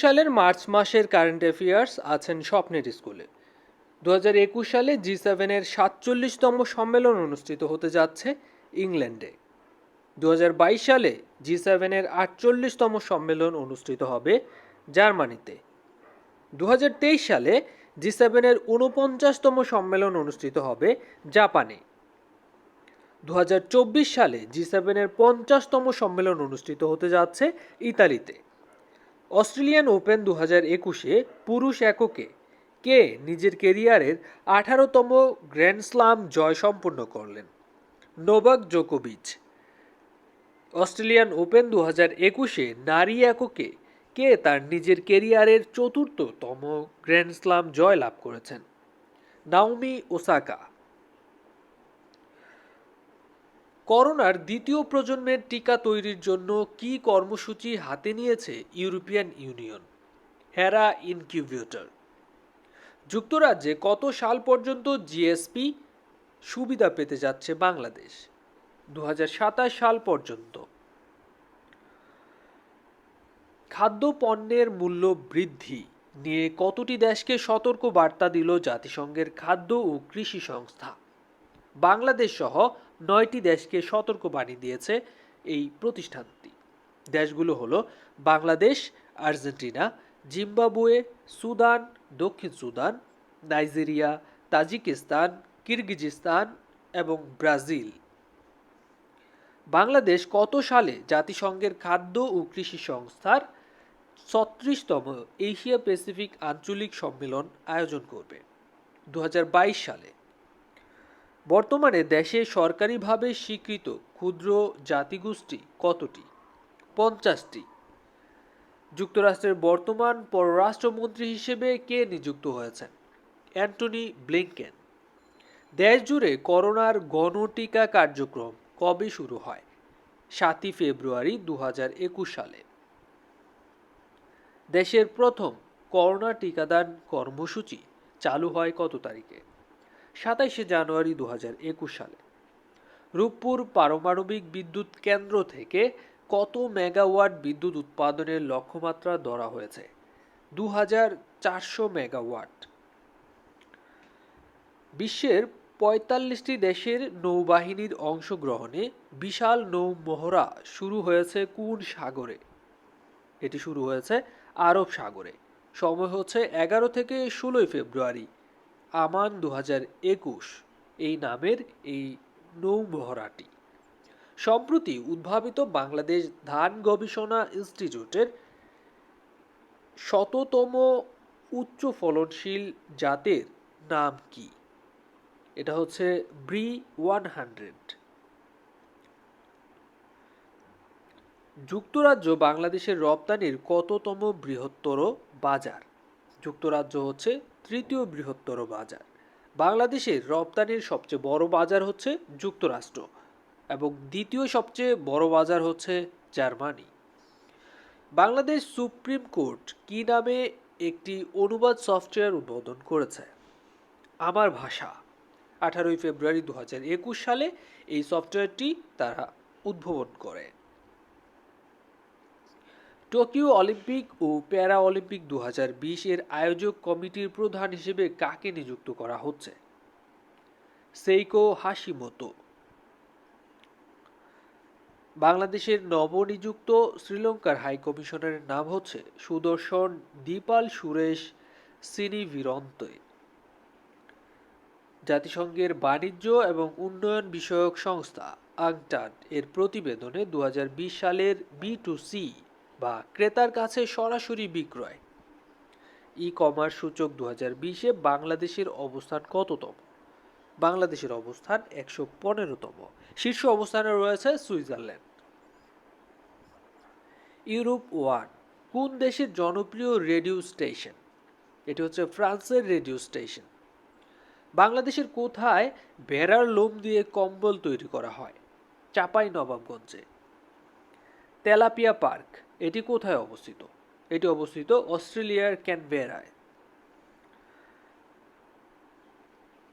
সালের মার্চ মাসের current affairs আছেন স্বপ্নের স্কুলে। সালে জি7-এর 47তম সম্মেলন অনুষ্ঠিত হতে যাচ্ছে ইংল্যান্ডে। 2022 সালে জি7-এর 48তম সম্মেলন অনুষ্ঠিত হবে জার্মানিতে। 2023 সালে জি7-এর 49তম সম্মেলন অনুষ্ঠিত হবে জাপানে। 2024 সালে জি7-এর 50তম সম্মেলন অনুষ্ঠিত হতে যাচ্ছে ইতালিতে। অস্ট্রেলিয়ান ওপেন 2021-এ পুরুষ এককে কে নিজের কেরিয়ারের 18তম গ্র্যান্ড স্লাম জয় সম্পন্ন করলেন? নোভাক জোকোভিচ। অস্ট্রেলিয়ান ওপেন 2021-এ নারী এককে কে তার নিজের কেরিয়ারের 4র্থতম গ্র্যান্ড স্লাম জয় লাভ করেছেন? Naomi Osaka. করোনার দ্বিতীয় প্রজন্মের টিকা তৈরির জন্য কি কর্মসূচি হাতে নিয়েছে ইউরোপিয়ান ইউনিয়ন? হেরা ইনকিউবেটর। যুক্তরাজ্যে কত সাল পর্যন্ত জিএসপি সুবিধা পেতে যাচ্ছে বাংলাদেশ? 2027 সাল পর্যন্ত। খাদ্য পণ্যের মূল্য বৃদ্ধি নিয়ে কতটি দেশকে সতর্ক বার্তা দিল জাতিসংঘের খাদ্য ও কৃষি সংস্থা? বাংলাদেশ সহ 9টি দেশকে সতর্কবাণী দিয়েছে এই প্রতিষ্ঠানটি। দেশগুলো হলো বাংলাদেশ, আর্জেন্টিনা, জিম্বাবুয়ে, সুদান, দক্ষিণ সুদান, নাইজেরিয়া, তাজিকিস্তান, কিরগিজস্তান এবং ব্রাজিল। বাংলাদেশ কত সালে জাতিসংঘের খাদ্য ও কৃষি সংস্থার 36তম এশিয়া প্যাসিফিক আঞ্চলিক সম্মেলন আয়োজন করবে? 2022 সালে। বর্তমানে দেশে সরকারিভাবে স্বীকৃত ক্ষুদ্র জাতিগোষ্ঠী কতটি? 50টি। যুক্তরাষ্ট্রের বর্তমান পররাষ্ট্রমন্ত্রী হিসেবে কে নিযুক্ত হয়েছেন? Antony Blinken. দেশ জুড়ে করোনার গণটিকা কার্যক্রম কবে শুরু হয়? 7 ফেব্রুয়ারি 2021 সালে। দেশের প্রথম করোনা টিকাদান কর্মসূচি চালু হয় কত তারিখে? 27 জানুয়ারি 2021 সালে। রূপপুর পারমাণবিক বিদ্যুৎ কেন্দ্র থেকে কত মেগাওয়াট বিদ্যুৎ উৎপাদনের লক্ষ্যমাত্রা ধরা হয়েছে? 2400 মেগাওয়াট। বিশ্বের 45টি দেশের নৌবাহিনীর অংশগ্রহণে বিশাল নৌ মহড়া শুরু হয়েছে কোন সাগরে? এটি শুরু হয়েছে আরব সাগরে। সময় হচ্ছে 11 থেকে 16 ফেব্রুয়ারি। আমান 2021 এই নামের এই নৌ মহড়াটি। সম্প্রতি উদ্ভাবিত বাংলাদেশ ধান গবেষণা ইনস্টিটিউটের 100তম উচ্চ ফলনশীল জাতের নাম কি? এটা হচ্ছে ব্রি 100। যুক্তরাজ্য বাংলাদেশের রপ্তানির কততম বৃহত্তর বাজার? যুক্তরাজ্য হচ্ছে 3য় বৃহত্তর বাজার। বাংলাদেশের রপ্তানির সবচেয়ে বড় বাজার হচ্ছে যুক্তরাষ্ট্র এবং দ্বিতীয় সবচেয়ে বড় বাজার হচ্ছে জার্মানি। বাংলাদেশ সুপ্রিম কোর্ট কি নামে একটি অনুবাদ সফটওয়্যার উদ্বোধন করেছে? আমার ভাষা। 18 ফেব্রুয়ারি 2021 সালে এই সফটওয়্যারটি তারা উদ্ভাবন করে। টোকিও অলিম্পিক ও প্যারা অলিম্পিক 2020 এর আয়োজক কমিটির প্রধান হিসেবে কাকে নিযুক্ত করা হচ্ছে? সেইকো হাশিমোতো। বাংলাদেশের নবনিযুক্ত শ্রীলঙ্কার হাইকমিশনারের নাম হচ্ছে সুদর্শন দীপাল সুরেশ সিনিভিরন্তে। জাতিসংঘের বাণিজ্য এবং উন্নয়ন বিষয়ক সংস্থা আংটাড এর প্রতিবেদনে 2020 সালের B2C বা ক্রেতার কাছে সরাসরি বিক্রয় ই কমার্স সূচক 2020-এ বাংলাদেশের অবস্থান কততম? বাংলাদেশের অবস্থান 115তম। শীর্ষ অবস্থানে রয়েছে সুইজারল্যান্ড। ইউরোপ 1 কোন দেশের জনপ্রিয় রেডিও স্টেশন? এটি হচ্ছে ফ্রান্সের রেডিও স্টেশন। বাংলাদেশের কোথায় ভেড়ার লোম দিয়ে কম্বল তৈরি করা হয়? চাঁপাইনবাবগঞ্জে। তেলাপিয়া পার্ক এটি কোথায় অবস্থিত? এটি অবস্থিত অস্ট্রেলিয়ার ক্যানবেরায়।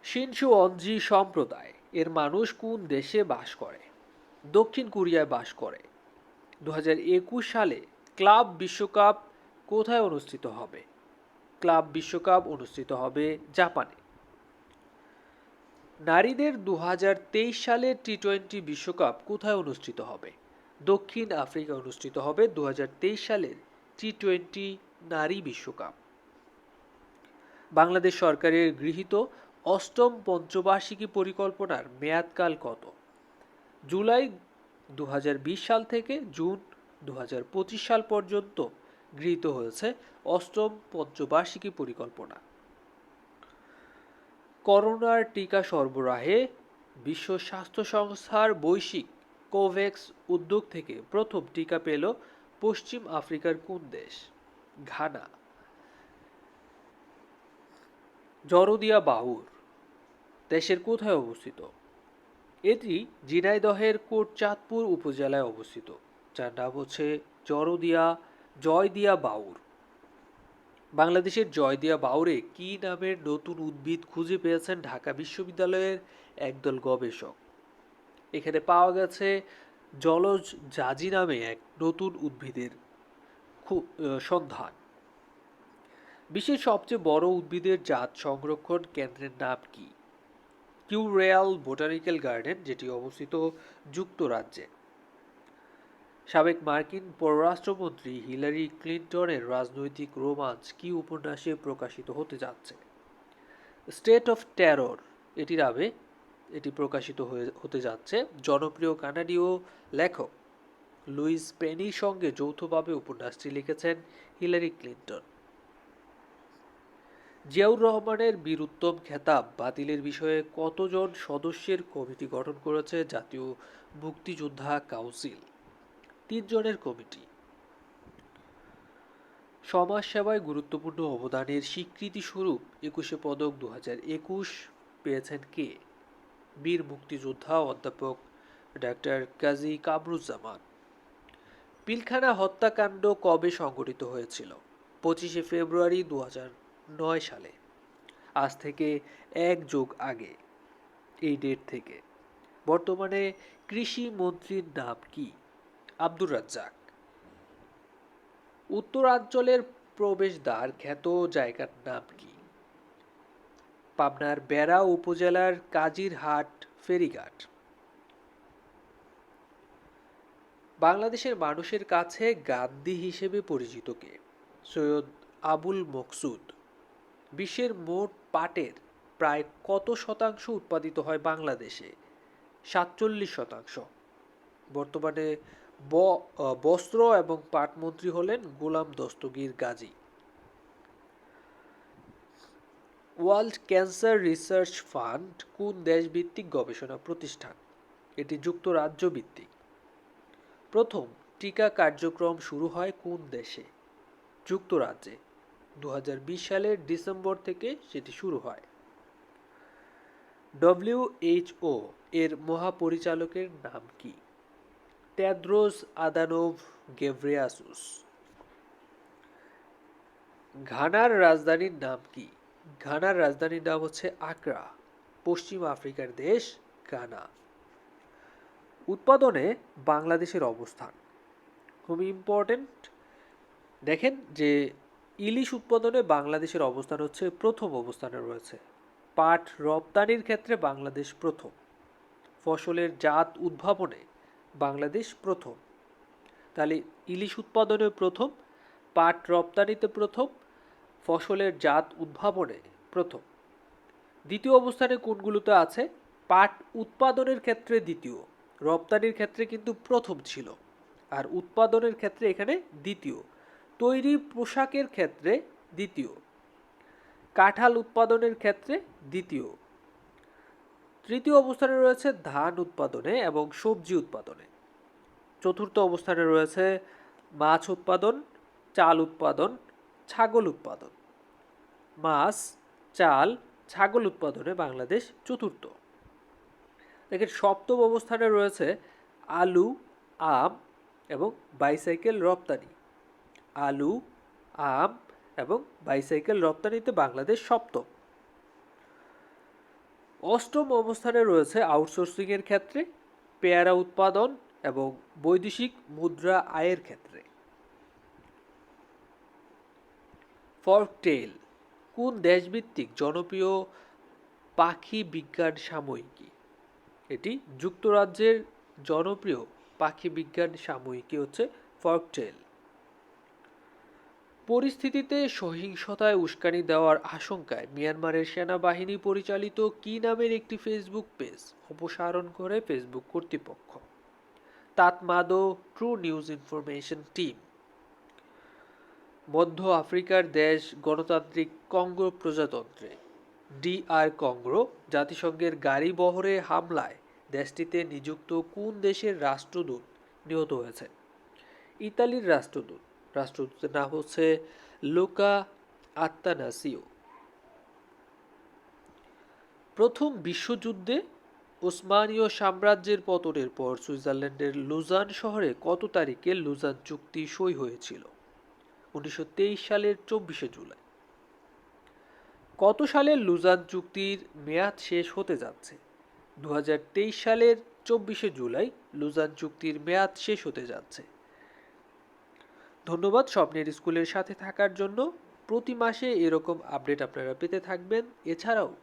শিনসুঅনজি সম্প্রদায় এর মানুষ কোন দেশে বাস করে? দক্ষিণ কোরিয়ায় বাস করে। 2021 সালে ক্লাব বিশ্বকাপ কোথায় অনুষ্ঠিত হবে? ক্লাব বিশ্বকাপ অনুষ্ঠিত হবে জাপানে। নারীদের 2023 সালের টি-20 বিশ্বকাপ কোথায় অনুষ্ঠিত হবে? দক্ষিণ আফ্রিকা অনুষ্ঠিত হবে 2023 সালের টি-20 নারী বিশ্বকাপ। বাংলাদেশ সরকারের গৃহীত অষ্টম পঞ্চবার্ষিকী পরিকল্পনার মেয়াদকাল কত? জুলাই 2020 সাল থেকে জুন 2025 সাল পর্যন্ত গৃহীত হয়েছে অষ্টম পঞ্চবার্ষিকী পরিকল্পনা। করোনার টিকা সরবরাহে বিশ্ব স্বাস্থ্য সংস্থার বৈশ্বিক কোভ্যাক্স উদ্যোগ থেকে প্রথম টিকা পেল পশ্চিম আফ্রিকার কোন দেশ? ঘানা। জরদিয়া বাউর দেশের কোথায় অবস্থিত? এটি ঝিনাইদহের কোটচাঁদপুর উপজেলায় অবস্থিত, যার নাম হচ্ছে জয়দিয়া বাউর। বাংলাদেশের জয়দিয়া বাউরে কি নামের নতুন উদ্ভিদ খুঁজে পেয়েছেন ঢাকা বিশ্ববিদ্যালয়ের একদল গবেষক? এখানে পাওয়া গেছে জলজ জাজি নামে এক নতুন উদ্ভিদের সন্ধান। বিশ্বের সবচেয়ে বড় উদ্ভিদের জাত সংরক্ষণ কেন্দ্রের নাম কি? কিউরেল বোটানিক্যাল গার্ডেন, যেটি অবস্থিত যুক্তরাজ্যে। সাবেক মার্কিন পররাষ্ট্রমন্ত্রী হিলারি ক্লিনটনের রাজনৈতিক রোমাঞ্চ কি উপন্যাসে প্রকাশিত হতে যাচ্ছে? স্টেট অফ টেরর এটি নামে এটি প্রকাশিত হতে যাচ্ছে। জনপ্রিয় কানাডীয় লেখক লুইস পেনির সঙ্গে যৌথভাবে উপন্যাসটি লিখেছেন হিলারি ক্লিনটন। জিয়াউর রহমানের বীরুত্তম খেতাব বাতিলের বিষয়ে কতজন সদস্যের কমিটি গঠন করেছে জাতীয় মুক্তিযোদ্ধা কাউন্সিল? 3 জনের কমিটি। সমাজসেবায় গুরুত্বপূর্ণ অবদানের স্বীকৃতি স্বরূপ 21শে পদক 2021 পেয়েছেন কে? বীর মুক্তিযোদ্ধা অধ্যাপক ডাক্তার কাজী কামরুজ্জামান। পিলখানা হত্যাকাণ্ড কবে সংঘটিত হয়েছিল? 25শে ফেব্রুয়ারি 2009 সালে। আজ থেকে 1 যুগ আগে এই ডেট থেকে। বর্তমানে কৃষি মন্ত্রীর নাম কি? আব্দুর রাজ্জাক। উত্তরাঞ্চলের প্রবেশদ্বার খ্যাত জায়গার নাম কি? পাবনার বেড়া উপজেলার কাজিরহাট ফেরিঘাট। বাংলাদেশের মানুষের কাছে গান্ধী হিসেবে পরিচিত কে? সৈয়দ আবুল মকসুদ। বিশ্বের মোট পাটের প্রায় কত শতাংশ উৎপাদিত হয় বাংলাদেশে? 47%। বর্তমানে বস্ত্র এবং পাট মন্ত্রী হলেন Golam Dastagir Gazi. World Cancer Research Fund কোন দেশভিত্তিক গবেষণা প্রতিষ্ঠান? এটি যুক্তরাজ্য ভিত্তিক। প্রথম টিকা কার্যক্রম শুরু হয় কোন দেশে? যুক্তরাজ্যে। 2020 সালের ডিসেম্বর থেকে সেটি শুরু হয়। WHO এর মহাপরিচালকের নাম কি? Tedros আদানোভ Ghebreyesus. ঘানার রাজধানীর নাম কি? ঘানার রাজধানীর নাম হচ্ছে আকরা। পশ্চিম আফ্রিকার দেশ ঘানা। উৎপাদনে বাংলাদেশের অবস্থান খুবই ইম্পর্টেন্ট। দেখেন যে ইলিশ উৎপাদনে বাংলাদেশের অবস্থান হচ্ছে প্রথম অবস্থানে রয়েছে। পাট রপ্তানির ক্ষেত্রে বাংলাদেশ প্রথম। ফসলের জাত উদ্ভাবনে বাংলাদেশ প্রথম। তাহলে ইলিশ উৎপাদনে প্রথম, পাট রপ্তানিতে প্রথম, ফসলের জাত উদ্ভাবনে প্রথম। দ্বিতীয় অবস্থানে কোনগুলোতে আছে? পাট উৎপাদনের ক্ষেত্রে দ্বিতীয়, রপ্তানির ক্ষেত্রে কিন্তু প্রথম ছিল, আর উৎপাদনের ক্ষেত্রে এখানে দ্বিতীয়। তৈরি পোশাকের ক্ষেত্রে দ্বিতীয়, কাঁঠাল উৎপাদনের ক্ষেত্রে দ্বিতীয়। তৃতীয় অবস্থানে রয়েছে ধান উৎপাদনে এবং সবজি উৎপাদনে। চতুর্থ অবস্থানে রয়েছে মাছ উৎপাদন, চাল উৎপাদন, ছাগল উৎপাদন। মাছ, চাল, ছাগল উৎপাদনে বাংলাদেশ চতুর্থ। দেখেন সপ্তম অবস্থানে রয়েছে আলু, আম এবং বাইসাইকেল রপ্তানি। আলু, আম এবং বাইসাইকেল রপ্তানিতে বাংলাদেশ সপ্তম। অষ্টম অবস্থানে রয়েছে আউটসোর্সিংয়ের ক্ষেত্রে, পেয়ারা উৎপাদন এবং বৈদেশিক মুদ্রা আয়ের ক্ষেত্রে। ফর্কটেল কোন দেশভিত্তিক জনপ্রিয় পাখি বিজ্ঞান সাময়িকী? এটি যুক্তরাজ্যের জনপ্রিয় পাখি বিজ্ঞান সাময়িকী হচ্ছে ফর্কটেল। পরিস্থিতিতে সহিংসতায় উস্কানি দেওয়ার আশঙ্কায় মিয়ানমারের সেনাবাহিনী পরিচালিত কি নামের একটি ফেসবুক পেজ অপসারণ করে ফেসবুক কর্তৃপক্ষ? তাতমাদো ট্রু নিউজ ইনফরমেশন টিম। মধ্য আফ্রিকার দেশ গণতান্ত্রিক কঙ্গো প্রজাতন্ত্রে DR কঙ্গো জাতিসংঘের গাড়ি বহরে হামলায় দেশটিতে নিযুক্ত কোন দেশের রাষ্ট্রদূত নিহত হয়েছে? ইতালির রাষ্ট্রদূত। রাষ্ট্রদূতের নাম হচ্ছে লুকা আত্তানাসিও। প্রথম বিশ্বযুদ্ধে ওসমানীয় সাম্রাজ্যের পতনের পর সুইজারল্যান্ডের লুজান শহরে কত তারিখে লুজান চুক্তি সই হয়েছিল? 1923 সালের 24শে জুলাই। কত সালে লুজান চুক্তির মেয়াদ শেষ হতে যাচ্ছে? 2023 সালের 24শে জুলাই লুজান চুক্তির মেয়াদ শেষ হতে যাচ্ছে। ধন্যবাদ স্বপ্নের স্কুলের সাথে থাকার জন্য। প্রতি মাসে এরকম আপডেট আপনারা পেতে থাকবেন। এছাড়াও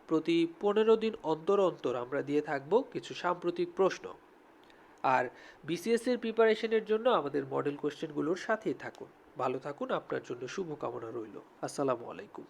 প্রতি 15 দিন অন্তর অন্তর আমরা দিয়ে থাকব কিছু সাম্প্রতিক প্রশ্ন। আর BCS এর প্রিপারেশনের জন্য আমাদের মডেল কোশ্চেনগুলোর সাথেই থাকুন। ভালো থাকুন, আপনার জন্য শুভকামনা রইল। আসসালামু আলাইকুম।